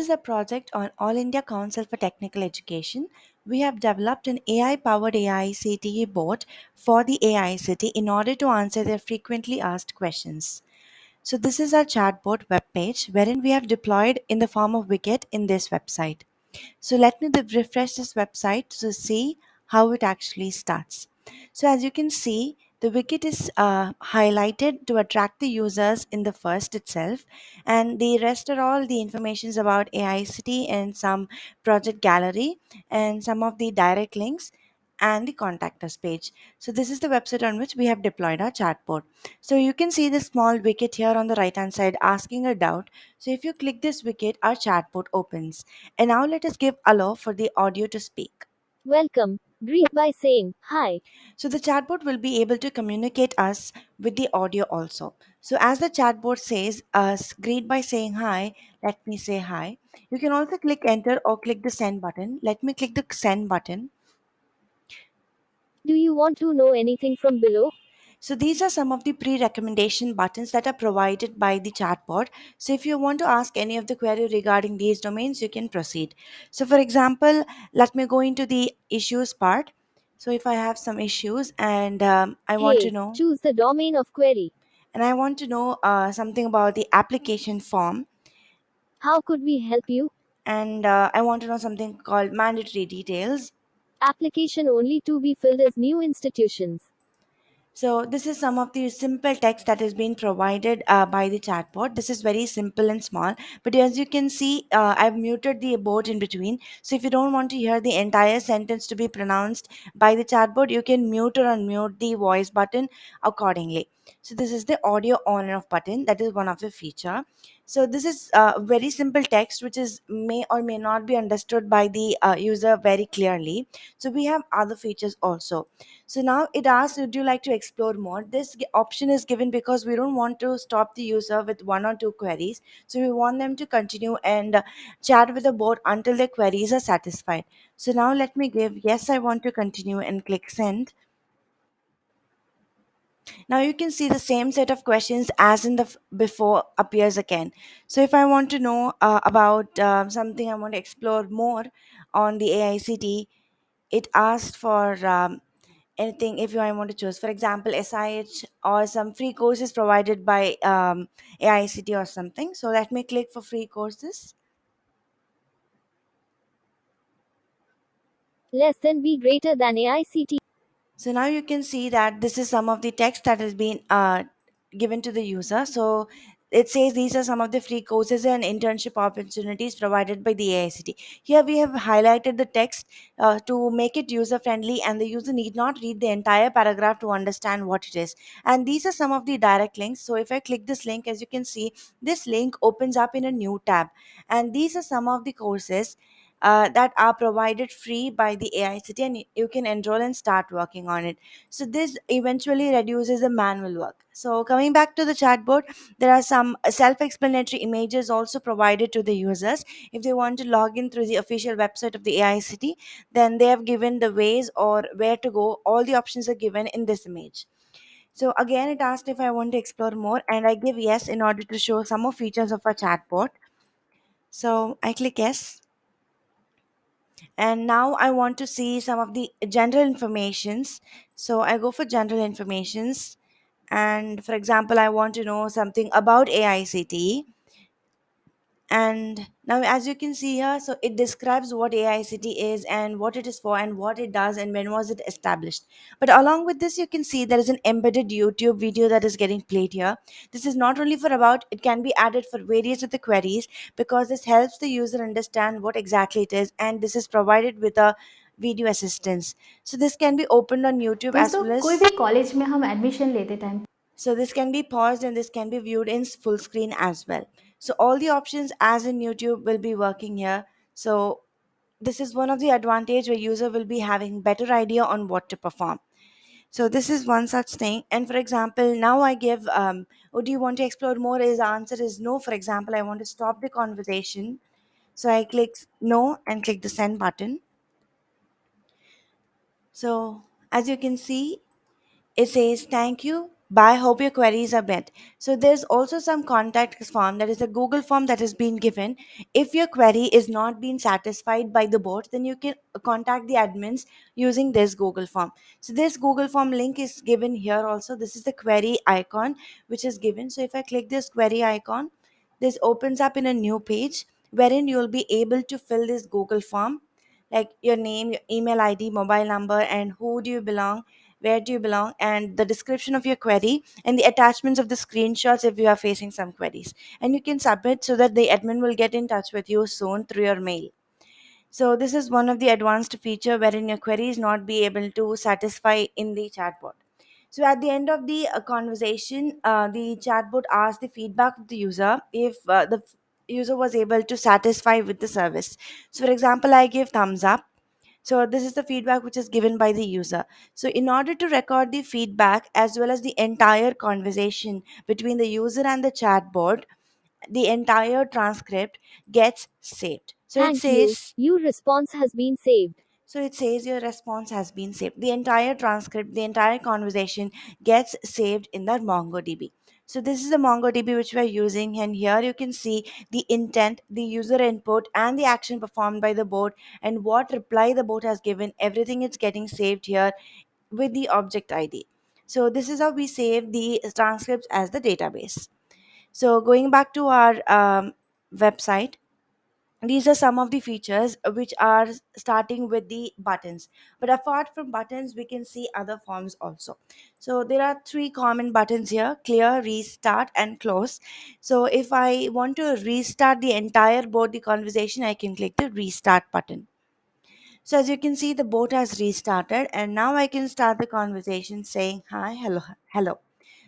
This is a project on All India Council for Technical Education. We have developed an AI powered AICTE bot for the AICTE in order to answer their frequently asked questions. So, this is our chatbot webpage wherein we have deployed in the form of Widget in this website. So let me refresh this website to see how it actually starts. So as you can see, the widget is highlighted to attract the users in the first itself, and the rest are all the informations about AICT and some project gallery and some of the direct links and the contact us page. So this is the website on which we have deployed our chatbot. So you can see the small widget here on the right hand side asking a doubt. So if you click this widget, our chatbot opens. And now let us give allow for the audio to speak. Welcome. Greet by saying hi. So the chatbot will be able to communicate us with the audio also. So as the chatbot says us greet by saying hi, let me say hi. You can also click enter or click the send button. Let me click the send button. Do you want to know anything from below? So these are some of the pre-recommendation buttons that are provided by the chatbot. So if you want to ask any of the query regarding these domains, you can proceed. So for example, let me go into the issues part. So if I have some issues and I want to Hey, know, choose the domain of query. something about the application form, How could we help you? and I want to know something called mandatory details. Application only to be filled as new institutions. So this is some of the simple text that is being provided by the chatbot. This is very simple and small, but as you can see, I've muted the abort in between. So if you don't want to hear the entire sentence to be pronounced by the chatbot, you can mute or unmute the voice button accordingly. So this is the audio on and off button. That is one of the feature. So this is very simple text, which is may or may not be understood by the user very clearly. So we have other features also. So now it asks, would you like to explore more? This option is given because we don't want to stop the user with one or two queries. So we want them to continue and chat with the bot until their queries are satisfied. So now let me give yes, I want to continue and click send. Now you can see the same set of questions as in the before appears again. So if I want to know about something I want to explore more on the AICT, it asked for anything if I want to choose. For example, SIH or some free courses provided by AICT or something. So let me click for free courses. Less than be greater than AICT. So now you can see that this is some of the text that has been given to the user. So it says these are some of the free courses and internship opportunities provided by the AICT. Here we have highlighted the text to make it user friendly, and the user need not read the entire paragraph to understand what it is. And these are some of the direct links. So if I click this link, as you can see, this link opens up in a new tab. And these are some of the courses that are provided free by the AICT, and you can enroll and start working on it. So this eventually reduces the manual work. So coming back to the chatbot, there are some self-explanatory images also provided to the users. If they want to log in through the official website of the AICT, then they have given the ways or where to go. All the options are given in this image. So again, it asked if I want to explore more, and I give yes in order to show some more features of a chatbot. So I click yes, and now I want to see some of the general informations. So I go for general informations, and for example, I want to know something about AICT. And now as you can see here, so it describes what AICT is and what it is for and what it does and when was it established. But along with this, you can see there is an embedded YouTube video that is getting played here. This is not only for about, it can be added for various of the queries, because this helps the user understand what exactly it is, and this is provided with a video assistance. So this can be opened on YouTube as दोस्तों well कोई as, भी college में हम admission लेते time so this can be paused and this can be viewed in full screen as well. So all the options as in YouTube will be working here. So this is one of the advantage where user will be having better idea on what to perform. So this is one such thing. And for example, now I give oh, do you want to explore more? His answer is no. For example, I want to stop the conversation. So I click no and click the send button. So as you can see, it says thank you. Bye, hope your queries are met. So there's also some contact form, that is a Google form that has been given. If your query is not being satisfied by the bot, then you can contact the admins using this Google form. So this Google form link is given here also. This is the query icon which is given. So if I click this query icon, this opens up in a new page wherein you'll be able to fill this Google form, like your name, your email ID, mobile number, and who do you belong, where do you belong, and the description of your query, and the attachments of the screenshots if you are facing some queries. And you can submit so that the admin will get in touch with you soon through your mail. So this is one of the advanced feature wherein your queries not be able to satisfy in the chatbot. So at the end of the conversation, the chatbot asks the feedback of the user if user was able to satisfy with the service. So for example, I give thumbs up. So this is the feedback which is given by the user. So in order to record the feedback as well as the entire conversation between the user and the chatbot, the entire transcript gets saved. Thank you. Your response has been saved. So it says your response has been saved. The entire transcript, the entire conversation gets saved in the MongoDB. So this is the MongoDB which we are using, and here you can see the intent, the user input, and the action performed by the bot, and what reply the bot has given. Everything is getting saved here with the object ID. So this is how we save the transcripts as the database. So going back to our website, these are some of the features which are starting with the buttons. But apart from buttons, we can see other forms also. So there are three common buttons here: clear, restart, and close. So if I want to restart the entire board, the conversation, I can click the restart button. So as you can see, the boat has restarted, and now I can start the conversation saying hi, hello, hello.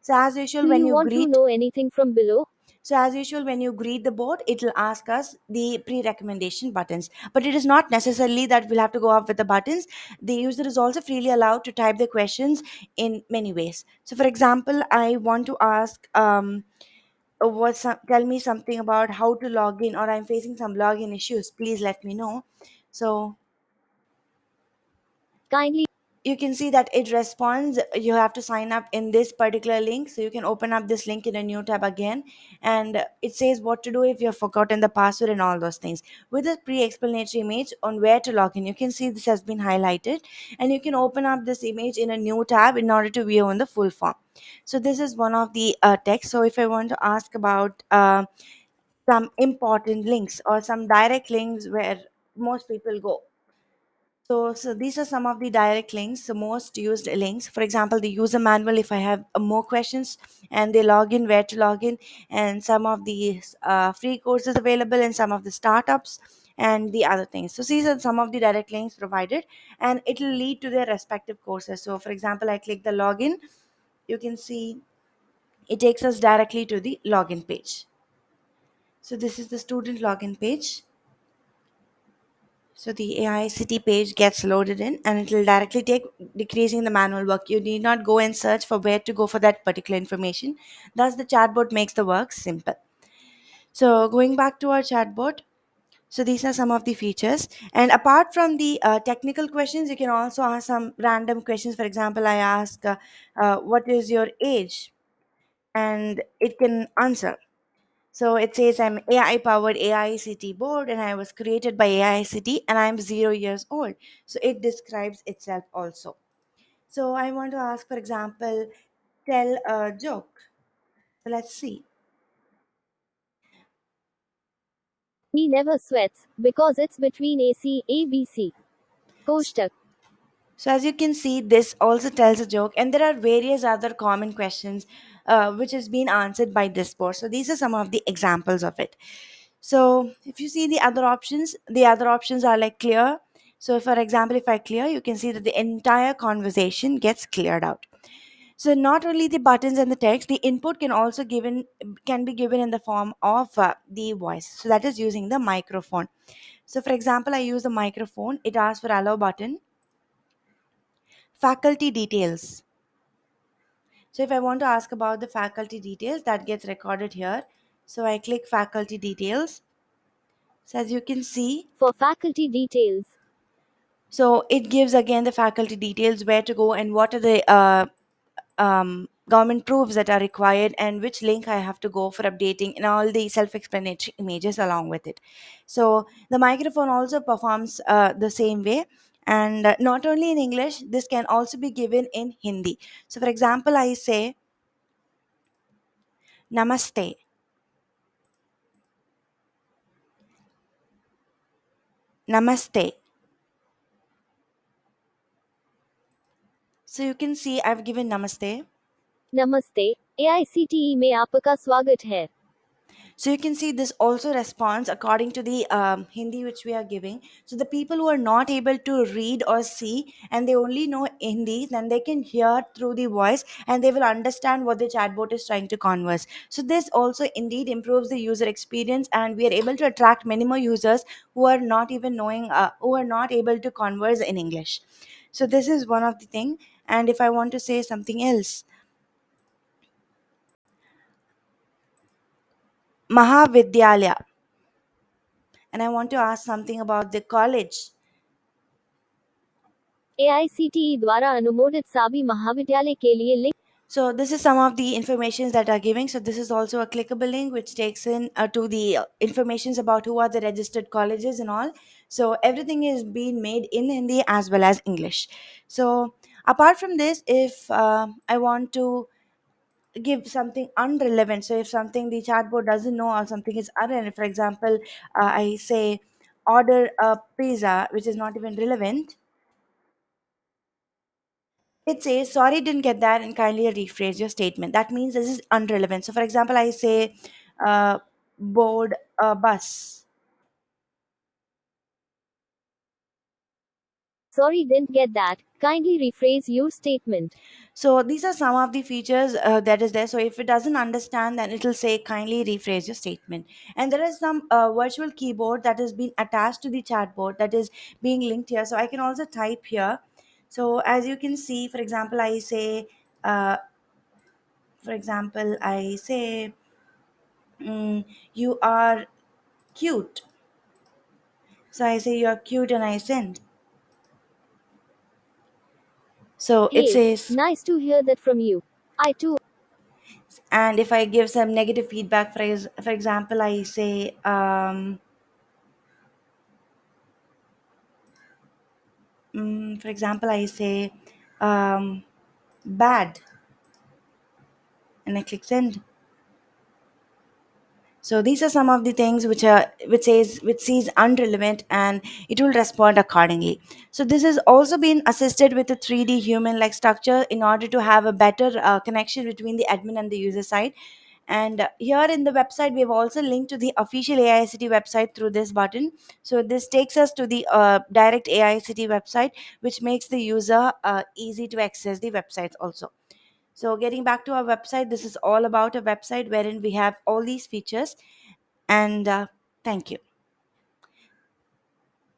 So as usual, Do when you you want to greet know anything from below? so as usual, when you greet the board, it will ask us the pre-recommendation buttons. But it is not necessarily that we'll have to go up with the buttons. The user is also freely allowed to type the questions in many ways. So, for example, I want to ask, tell me something about how to log in, or I'm facing some login issues. Please let me know. So Kindly. you can see that it responds, you have to sign up in this particular link. So you can open up this link in a new tab again, and it says what to do if you've forgotten the password and all those things. With a pre-explanatory image on where to log in, you can see this has been highlighted, and you can open up this image in a new tab in order to view on the full form. So this is one of the text. So if I want to ask about some important links or some direct links where most people go, so these are some of the direct links, the most used links. For example, the user manual, if I have more questions, and they log in, where to log in, and some of the free courses available, and some of the startups, and the other things. So these are some of the direct links provided, and it will lead to their respective courses. So for example, I click the login, you can see it takes us directly to the login page. So this is the student login page. So the AICT page gets loaded in, and it will directly take, decreasing the manual work. You need not go and search for where to go for that particular information. Thus, the chatbot makes the work simple. So going back to our chatbot, so these are some of the features. And apart from the technical questions, you can also ask some random questions. For example, I ask, what is your age? And it can answer. So it says I'm AI powered AICT board, and I was created by AICT, and I'm 0 years old. So it describes itself also. So I want to ask, for example, tell a joke. So let's see. He never sweats because it's between AC ABC. Koshtak. So as you can see, this also tells a joke, and there are various other common questions which has been answered by this board. So these are some of the examples of it. So if you see the other options are like clear. So for example, if I clear, you can see that the entire conversation gets cleared out. So not only the buttons and the text, the input can be given in the form of the voice. So that is using the microphone. So for example, I use the microphone. It asks for allow button, faculty details. So if I want to ask about the faculty details, that gets recorded here. So I click faculty details. So as you can see, For faculty details. so it gives again the faculty details, where to go, and what are the government proofs that are required, and which link I have to go for updating, and all the self-explanatory images along with it. So the microphone also performs the same way. And not only in English, this can also be given in Hindi. So for example, I say namaste. Namaste. So you can see I've given namaste. नमस्ते AICTE में आपका स्वागत है. So you can see this also responds according to the Hindi which we are giving. So the people who are not able to read or see and they only know Hindi, then they can hear through the voice and they will understand what the chatbot is trying to converse. So this also indeed improves the user experience, and we are able to attract many more users who are not even knowing, who are not able to converse in English. So this is one of the thing. And if I want to say something else, Mahavidyalaya, and I want to ask something about the college. AICTE द्वारा अनुमोदित सभी महाविद्यालय के लिए link. So this is some of the informations that are giving. So this is also a clickable link which takes in to the informations about who are the registered colleges and all. So everything is being made in Hindi as well as English. So apart from this, if I want to give something unrelevant, so if something the chatbot doesn't know or something is unrelevant, for example, I say order a pizza, which is not even relevant. It says, sorry, didn't get that, and kindly rephrase your statement. That means this is unrelevant. So, for example, I say, board a bus. Sorry, didn't get that. Kindly rephrase your statement. So, these are some of the features that is there. So, if it doesn't understand, then it will say, kindly rephrase your statement. And there is some virtual keyboard that has been attached to the chatbot that is being linked here. So, I can also type here. So, as you can see, uh, for example, I say, you are cute. So I say you're cute and I send. So it Hey, says, nice to hear that from you. I too. and if I give some negative feedback, for example, I say, for example, I say, bad, and I click send. So these are some of the things which sees unrelevant, and it will respond accordingly. So this has also been assisted with a 3D human like structure in order to have a better connection between the admin and the user side. And here in the website, we have also linked to the official AICT website through this button. So this takes us to the direct AICT website, which makes the user easy to access the websites also. So getting back to our website, this is all about a website wherein we have all these features. And thank you.